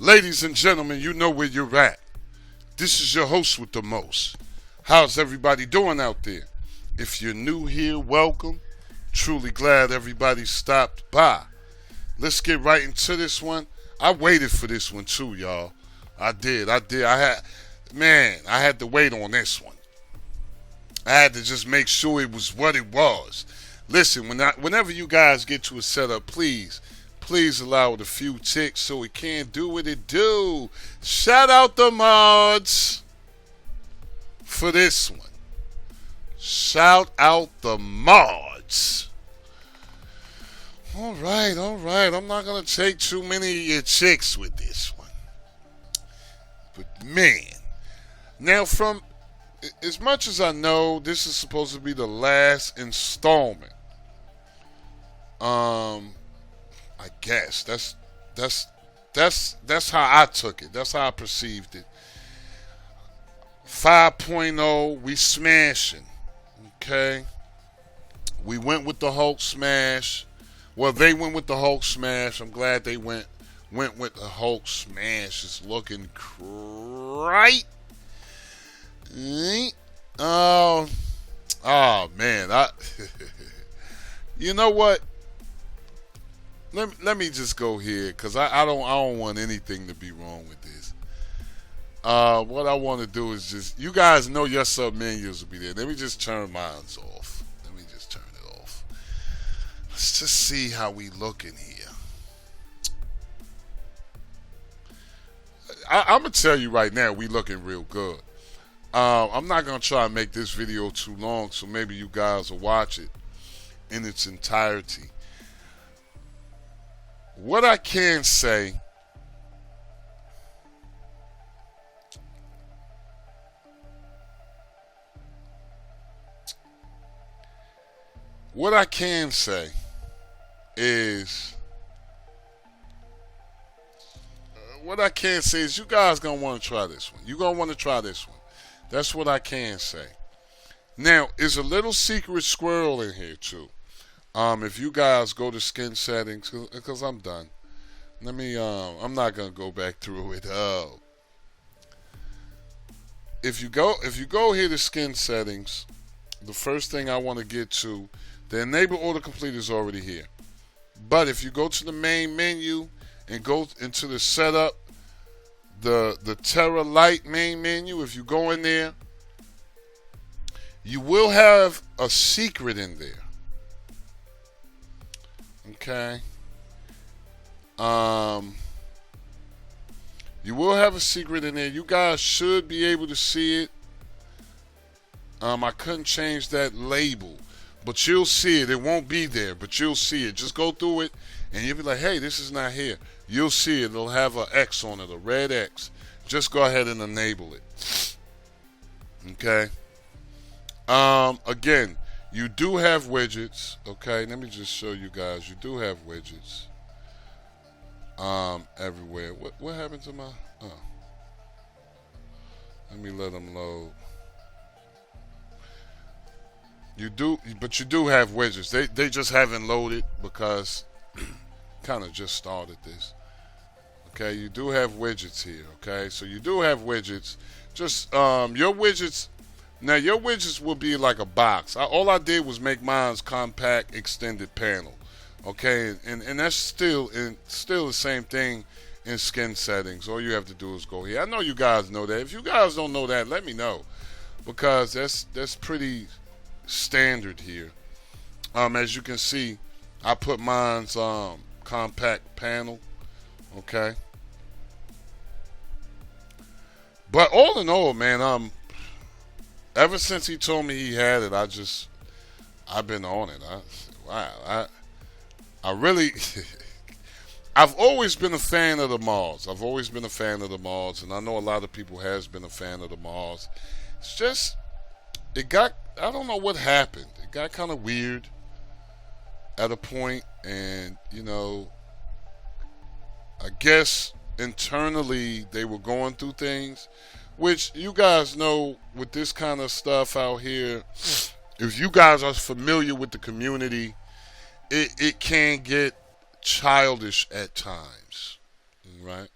Ladies and gentlemen, you know where you're at. This is your host with the most. How's everybody doing out there? If you're new here, welcome. Truly glad everybody stopped by. Let's get right into this one. I waited for this one too, y'all. I did. I had to wait on this one. I had to just make sure it was what it was. Listen, whenever you guys get to a setup, please allow it a few ticks so it can do what it do. Shout out the mods for this one. Shout out the mods. All right. I'm not going to take too many of your chicks with this one. But man, now from as much as I know, this is supposed to be the last installment. I guess that's how I took it. That's how I perceived it. 5.0, we smashing. Okay. We went with the Hulk smash. Well, they went with the Hulk smash. I'm glad they went with the Hulk smash. It's looking great. Oh man. You know what? Let me just go here because I don't want anything to be wrong with this. What I want to do is just, you guys know your sub menus will be there. Let me just turn mine off. Let me just turn it off. Let's just see how we look in here. I'm gonna tell you right now, we looking real good. I'm not gonna try and make this video too long, so maybe you guys will watch it in its entirety. What I can say, is you guys gonna want to try this one. You're gonna want to try this one. That's what I can say. Now, there's a little secret squirrel in here too. If you guys go to skin settings, because I'm done. Let me. I'm not gonna go back through it. If you go here to skin settings, the first thing I want to get to, the enable autocomplete is already here. But if you go to the main menu and go into the setup, the Terra Lite main menu, if you go in there, you will have a secret in there. Okay. You will have a secret in there. You guys should be able to see it. I couldn't change that label, but you'll see it. It won't be there, but you'll see it. Just go through it, and you'll be like, hey, this is not here. You'll see it. It'll have an X on it, a red X. Just go ahead and enable it. Okay. Again, you do have widgets. Okay, let me just show you guys. You do have widgets. Everywhere. What happened to my? Oh. Let me let them load. You do have widgets. They just haven't loaded because kind of just started this. Okay, you do have widgets here. Okay, so you do have widgets. Just your widgets. Now your widgets will be like a box. All I did was make mine's compact extended panel. Okay, and that's still the same thing in skin settings. All you have to do is go here. I know you guys know that. If you guys don't know that, let me know, because that's pretty standard here. As you can see, I put mine's compact panel. Okay, but all in all, man, ever since he told me he had it, I've been on it. I really, I've always been a fan of the mods. And I know a lot of people has been a fan of the mods. It's just, I don't know what happened. It got kind of weird at a point, and, I guess internally they were going through things, which you guys know with this kind of stuff out here, if you guys are familiar with the community, it can get childish at times, right?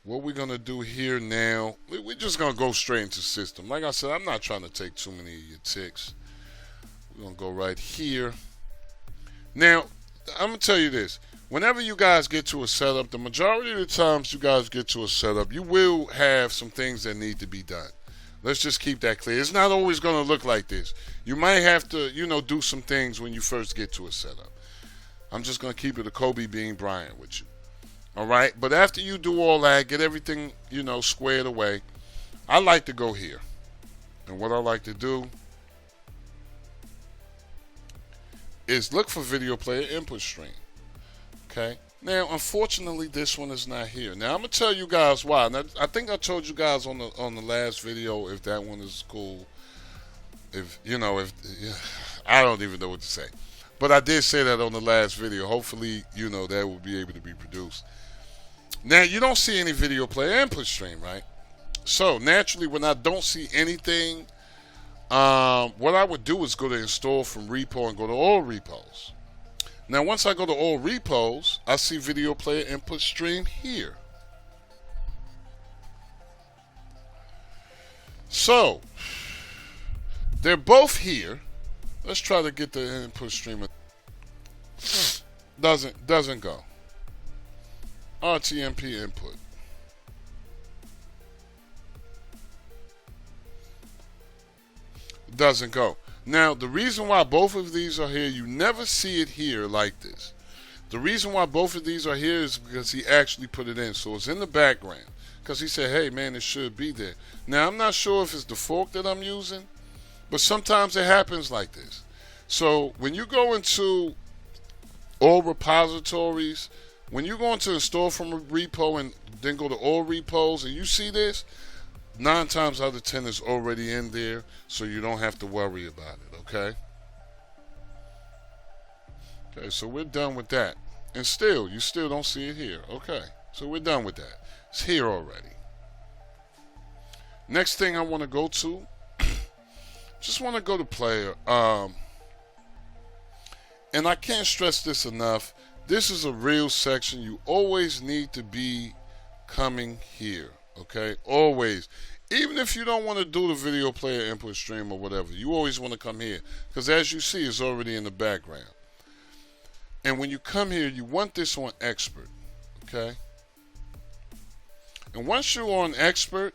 what we're going to do here now, we're just going to go straight into system. Like I said, I'm not trying to take too many of your ticks. We're going to go right here. Now, I'm going to tell you this. Whenever you guys get to a setup, the majority of the times you guys get to a setup, you will have some things that need to be done. Let's just keep that clear. It's not always going to look like this. You might have to, do some things when you first get to a setup. I'm just going to keep it a Kobe Bean Bryant with you. All right? But after you do all that, get everything, squared away, I like to go here. And what I like to do is look for video player input stream. Okay? Now, unfortunately, this one is not here. Now, I'm going to tell you guys why. Now, I think I told you guys on the last video if that one is cool. I don't even know what to say. But I did say that on the last video. Hopefully, that will be able to be produced. Now, you don't see any video player input stream, right? So, naturally, when I don't see anything, what I would do is go to install from repo and go to all repos. Now, once I go to all repos, I see video player input stream here. So, they're both here. Let's try to get the input stream. Doesn't go. RTMP input. Doesn't go. Now, the reason why both of these are here, you never see it here like this. The reason why both of these are here is because he actually put it in. So it's in the background. Because he said, hey, man, it should be there. Now, I'm not sure if it's the fork that I'm using, but sometimes it happens like this. So when you go into all repositories, when you go into install from a repo and then go to all repos and you see this, 9 times out of 10 is already in there, so you don't have to worry about it, okay? Okay, so we're done with that. And still, you still don't see it here. Okay, so we're done with that. It's here already. Next thing I want to go to, just want to go to player. And I can't stress this enough. This is a real section. You always need to be coming here. Okay, always. Even if you don't want to do the video player input stream or whatever, you always want to come here because as you see, it's already in the background. And when you come here, you want this on expert. Okay. And once you're on expert,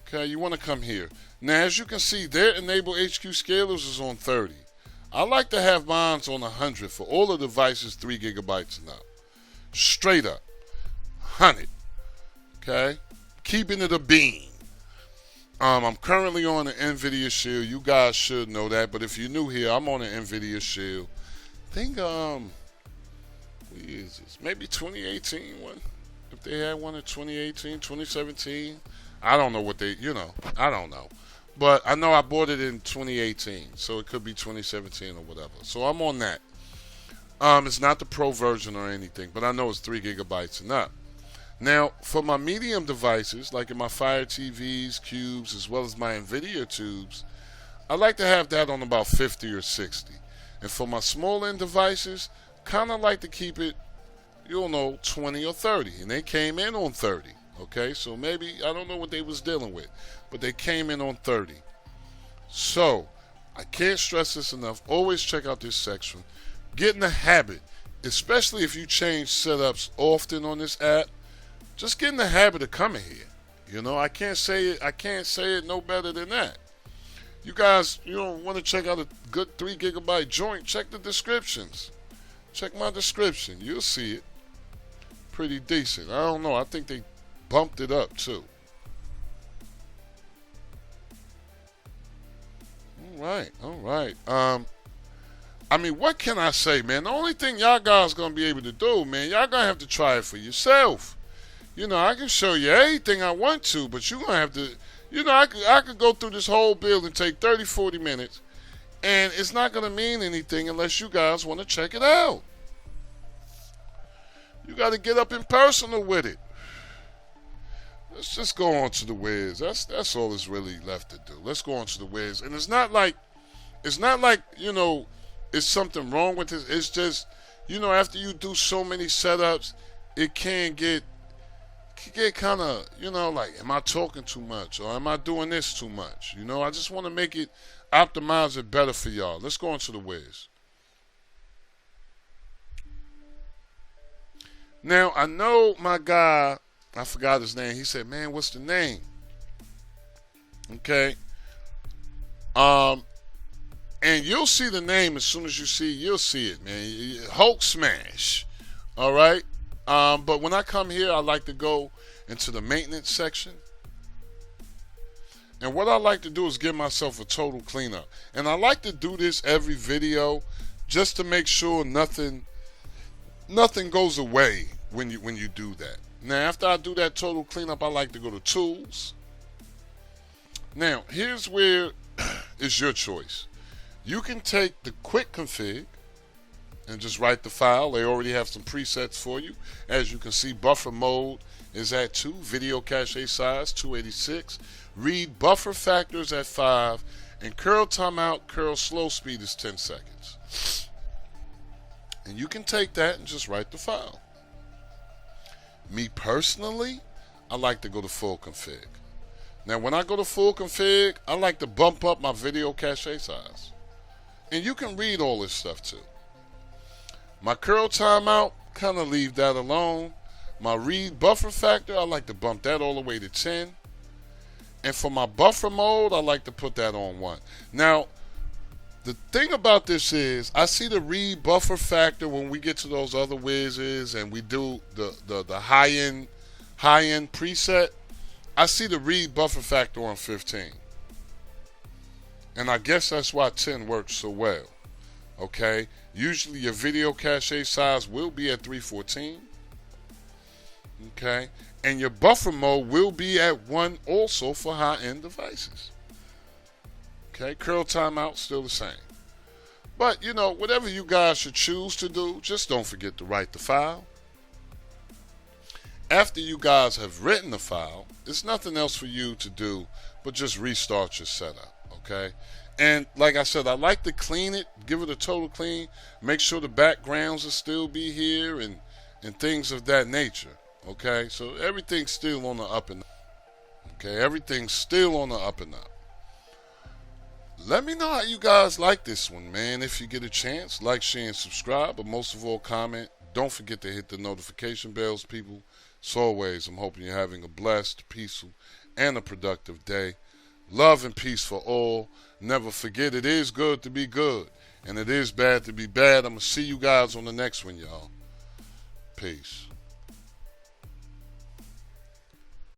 okay, you want to come here. Now, as you can see, their enable HQ scalers is on 30. I like to have mine on 100 for all the devices 3 gigabytes and up. Straight up. 100. Okay? Keeping it a bean. I'm currently on the NVIDIA Shield. You guys should know that. But if you're new here, I'm on the NVIDIA Shield. I think, what is this? Maybe 2018 one. If they had one in 2018, 2017. I don't know what they, I don't know. But I know I bought it in 2018. So it could be 2017 or whatever. So I'm on that. It's not the Pro version or anything. But I know it's 3 gigabytes and up. Now, for my medium devices, like in my Fire TVs, Cubes, as well as my NVIDIA tubes, I like to have that on about 50 or 60. And for my small end devices, kind of like to keep it, 20 or 30. And they came in on 30. Okay, so maybe, I don't know what they was dealing with, but they came in on 30. So, I can't stress this enough. Always check out this section. Get in the habit, especially if you change setups often on this app. Just get in the habit of coming here. I can't say it no better than that. You guys, want to check out a good 3 gigabyte joint, check the descriptions. Check my description. You'll see it. Pretty decent. I don't know. I think they bumped it up too. All right. I mean, what can I say, man? The only thing y'all guys gonna be able to do, man, y'all gonna have to try it for yourself. I can show you anything I want to, but you're going to have to, I could go through this whole build and take 30, 40 minutes, and it's not going to mean anything unless you guys want to check it out. You got to get up and personal with it. Let's just go on to the Wiz. That's all that's really left to do. Let's go on to the Wiz. And it's not like, it's something wrong with this. It's just, after you do so many setups, it can get kind of, like, am I talking too much or am I doing this too much? I just want to make it, optimize it better for y'all. Let's go into the Wiz. Now, I know my guy, I forgot his name. He said, man, what's the name? Okay. And you'll see the name as soon as you'll see it, man. Hulk Smash. All right. But when I come here, I like to go into the maintenance section. And what I like to do is give myself a total cleanup. And I like to do this every video just to make sure nothing goes away when you do that. Now, after I do that total cleanup, I like to go to Tools. Now, here's where it's your choice. You can take the quick config and just write the file. They already have some presets for you. As you can see, buffer mode is at 2, video cache size 286, read buffer factors at 5, and curl timeout, curl slow speed is 10 seconds. And you can take that and just write the file. Me personally, I like to go to full config. Now, when I go to full config, I like to bump up my video cache size. And you can read all this stuff too. My curl timeout, kind of leave that alone. My read buffer factor, I like to bump that all the way to 10. And for my buffer mode, I like to put that on 1. Now, the thing about this is, I see the read buffer factor when we get to those other whizzes and we do the high-end preset. I see the read buffer factor on 15. And I guess that's why 10 works so well. Okay? Usually your video cache size will be at 314. Okay? And your buffer mode will be at 1 also for high-end devices. Okay? Curl timeout still the same. But, whatever you guys should choose to do, just don't forget to write the file. After you guys have written the file, there's nothing else for you to do but just restart your setup. Okay? And like I said, I like to clean it, give it a total clean, make sure the backgrounds will still be here and things of that nature. Okay? So everything's still on the up and up. Okay? Everything's still on the up and up. Let me know how you guys like this one, man. If you get a chance, like, share, and subscribe. But most of all, comment. Don't forget to hit the notification bells, people. As always, I'm hoping you're having a blessed, peaceful, and a productive day. Love and peace for all. Never forget, it is good to be good, and it is bad to be bad. I'm going to see you guys on the next one, y'all. Peace.